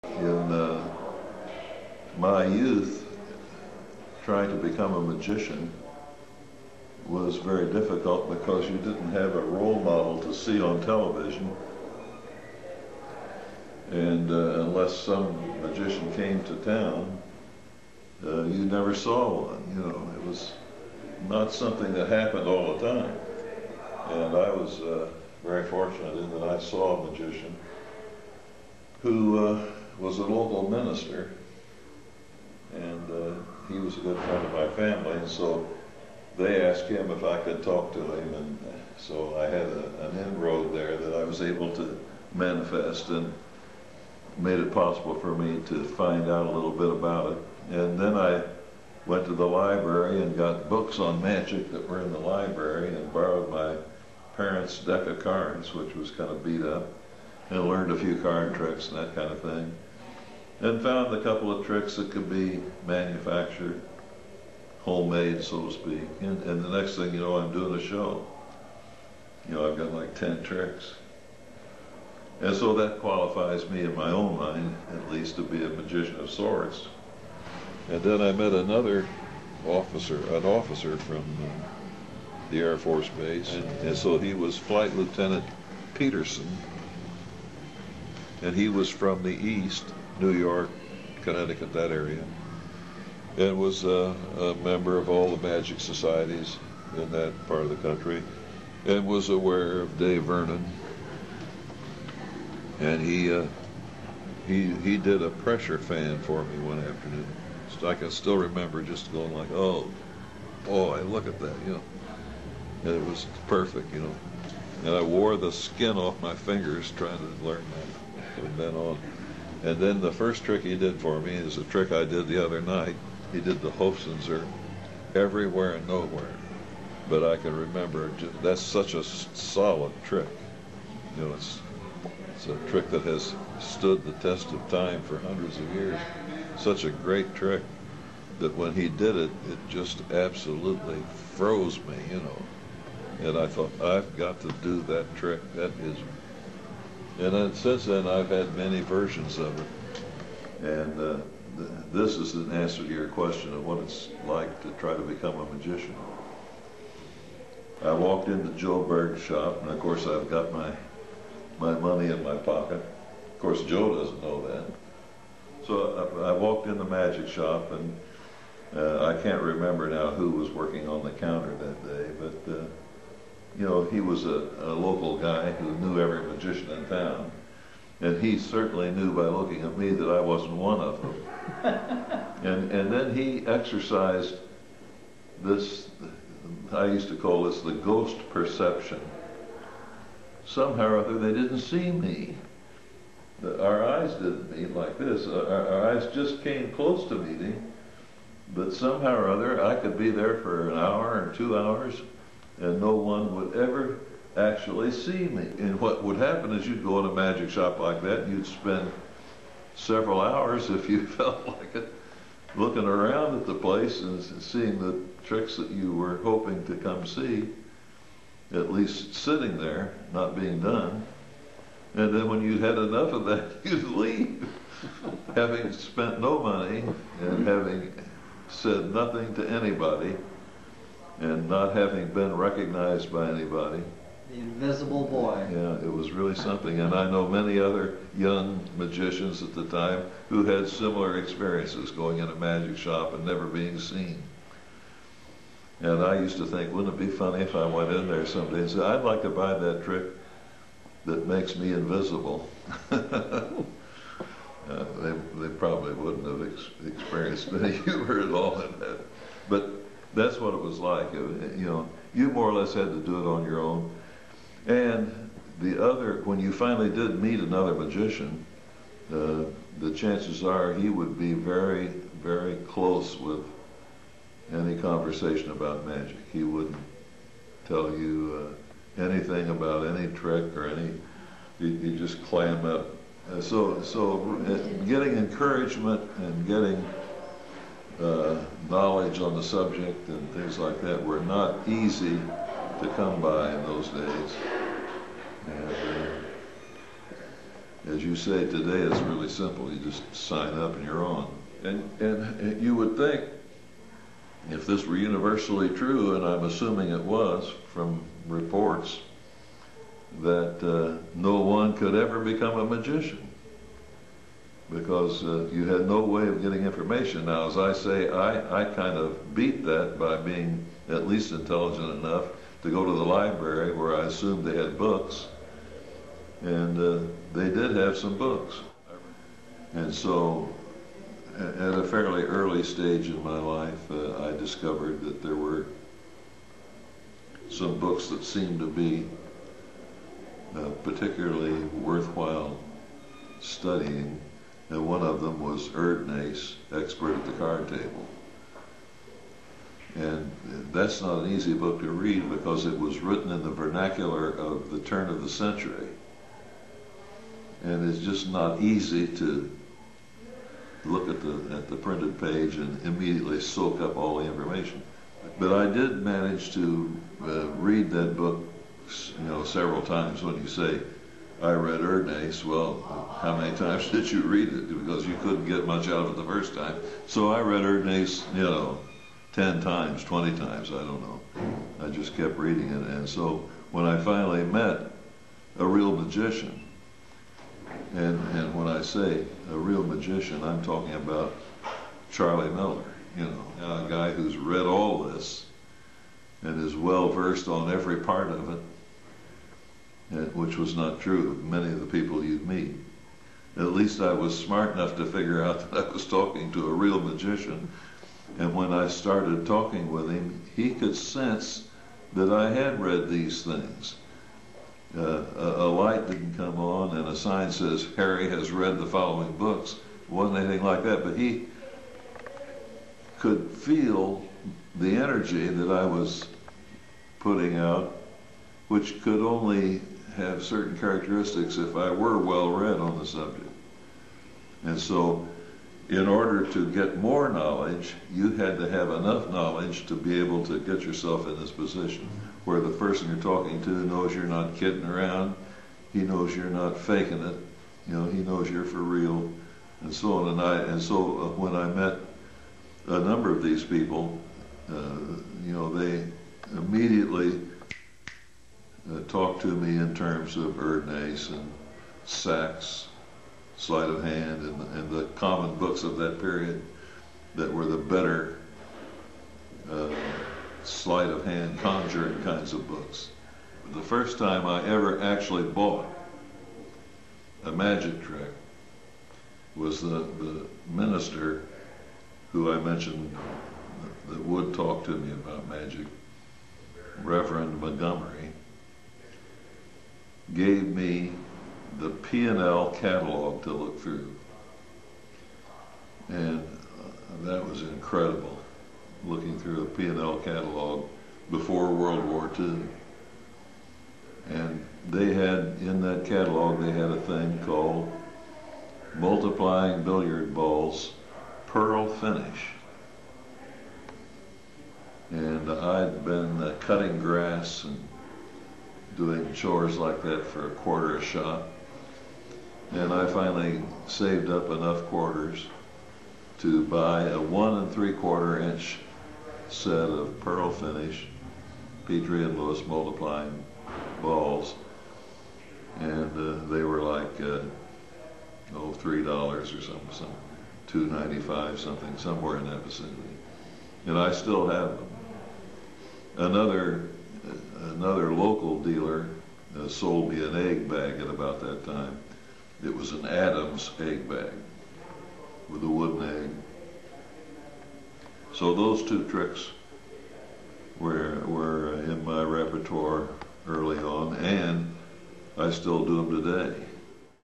In my youth, trying to become a magician was very difficult because you didn't have a role model to see on television. And unless some magician came to town, you never saw one. You know, it was not something that happened all the time. And I was very fortunate in that I saw a magician who was a local minister, and he was a good friend of my family, and so they asked him if I could talk to him, and so I had an inroad there that I was able to manifest, and made it possible for me to find out a little bit about it. And then I went to the library and got books on magic that were in the library, and borrowed my parents' deck of cards, which was kind of beat up, and learned a few card tricks and that kind of thing, and found a couple of tricks that could be manufactured, homemade, so to speak. And the next thing you know, I'm doing a show. You know, I've got like 10 tricks. And so that qualifies me in my own mind, at least, to be a magician of sorts. And then I met another officer, an officer from the Air Force Base, and so he was Flight Lieutenant Peterson, and he was from the East, New York, Connecticut, that area, and was a member of all the magic societies in that part of the country, and was aware of Dai Vernon. And he did a pressure fan for me one afternoon. So I can still remember just going like, oh boy, look at that, you know. And it was perfect, you know. And I wore the skin off my fingers trying to learn that from then on. And then the first trick he did for me is a trick I did the other night. He did the Hofzinser everywhere and nowhere. But I can remember, that's such a solid trick. You know, it's a trick that has stood the test of time for hundreds of years. Such a great trick that when he did it, it just absolutely froze me, you know. And I thought, I've got to do that trick. That is. And then since then, I've had many versions of it. And this is an answer to your question of what it's like to try to become a magician. I walked into Joe Berg's shop, and of course I've got my money in my pocket. Of course, Joe doesn't know that. So I walked in the magic shop, and I can't remember now who was working on the counter that day, but you know, he was a local guy who knew every magician in town, and he certainly knew by looking at me that I wasn't one of them. And then he exercised this, I used to call this the ghost perception. Somehow or other, they didn't see me. Our eyes didn't meet like this. Our eyes just came close to meeting, but somehow or other, I could be there for an hour or 2 hours, and no one would ever actually see me. And what would happen is you'd go in a magic shop like that, and you'd spend several hours, if you felt like it, looking around at the place and seeing the tricks that you were hoping to come see, at least sitting there, not being done. And then when you had enough of that, you'd leave, having spent no money and having said nothing to anybody and not having been recognized by anybody. The invisible boy. Yeah, it was really something. And I know many other young magicians at the time who had similar experiences, going in a magic shop and never being seen. And I used to think, wouldn't it be funny if I went in there someday and said, I'd like to buy that trick that makes me invisible. They probably wouldn't have experienced any humor at all in that. But that's what it was like. You know, you more or less had to do it on your own. And the other, when you finally did meet another magician, the chances are he would be very, very close with any conversation about magic. He wouldn't tell you anything about any trick or any, you just clam up. So getting encouragement and getting knowledge on the subject and things like that were not easy to come by in those days. as you say, today it's really simple. You just sign up and you're on. And you would think, if this were universally true, and I'm assuming it was from reports, that no one could ever become a magician, because you had no way of getting information. Now, as I say, I kind of beat that by being at least intelligent enough to go to the library, where I assumed they had books, and they did have some books. And so at a fairly early stage in my life, I discovered that there were some books that seemed to be particularly worthwhile studying, and one of them was Erdnase, Expert at the Card Table. And that's not an easy book to read, because it was written in the vernacular of the turn of the century. And it's just not easy to look at the printed page and immediately soak up all the information. But I did manage to read that book, several times. When you say, I read Erdnase, well, how many times did you read it? Because you couldn't get much out of it the first time. So I read Erdnase, 10 times, 20 times, I don't know. I just kept reading it. And so when I finally met a real magician, and when I say a real magician, I'm talking about Charlie Miller, a guy who's read all this and is well versed on every part of it, which was not true of many of the people you'd meet. At least I was smart enough to figure out that I was talking to a real magician, and when I started talking with him, he could sense that I had read these things. A light didn't come on and a sign says, Harry has read the following books. It wasn't anything like that, but he could feel the energy that I was putting out, which could only have certain characteristics if I were well read on the subject. And so, in order to get more knowledge, you had to have enough knowledge to be able to get yourself in this position where the person you're talking to knows you're not kidding around, he knows you're not faking it, he knows you're for real, and so on. And so when I met a number of these people, they immediately talked to me in terms of Erdnase and Sachs, Sleight of Hand, and the common books of that period that were the better sleight of hand conjuring kinds of books. The first time I ever actually bought a magic trick was the minister who I mentioned that would talk to me about magic, Reverend Montgomery, gave me the P&L catalog to look through. And that was incredible, looking through a P&L catalog before World War II. And they had, in that catalog, they had a thing called Multiplying Billiard Balls, Pearl Finish. And I'd been cutting grass and doing chores like that for a quarter a shot. And I finally saved up enough quarters to buy a 1 3/4 inch set of Pearl Finish, Petrie and Lewis multiplying balls. And they were like, $3 or something, $2.95, somewhere in that vicinity. And I still have them. Another local dealer sold me an egg bag at about that time. It was an Adams egg bag with a wooden egg. So those two tricks were in my repertoire early on, and I still do them today.